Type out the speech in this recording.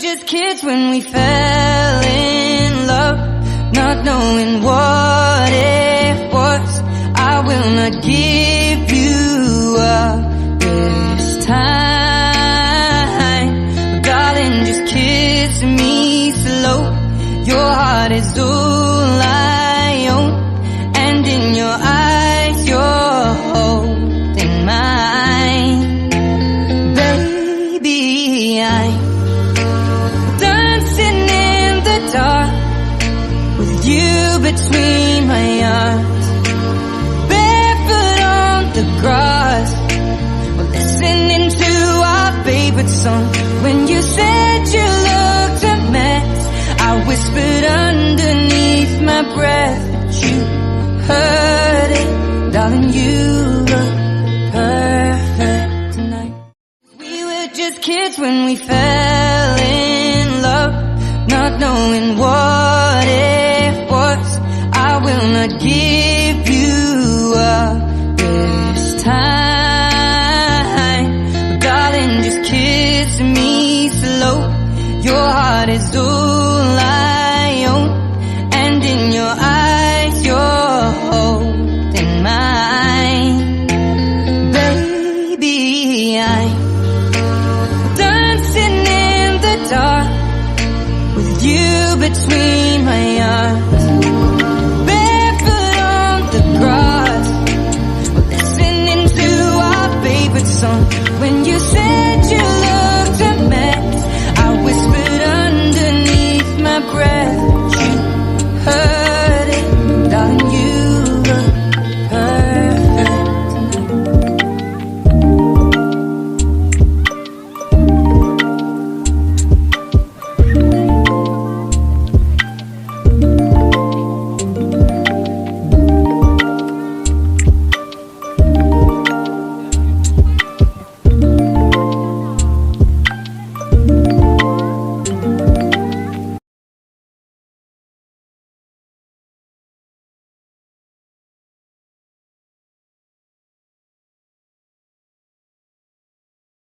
just kids when we fell in love, not knowing what it was. I will not give you up this time, but darling, just kiss me slow. Your heart is all I own, and in your eyes you're holding mine. Baby, I'm dancing in the dark with you between my arms, barefoot on the grass. We're listening to our favorite song. When you said you looked a mess, I whispered underneath my breath, but you heard it. Darling, you look perfect tonight. We were just kids when we fell in love, not knowing what it was. I will not give you up this time, but darling, just kiss me slow. Your heart is all I own, and in your eyes you're holding mine. Baby, I'm dancing in the dark with you between my arms,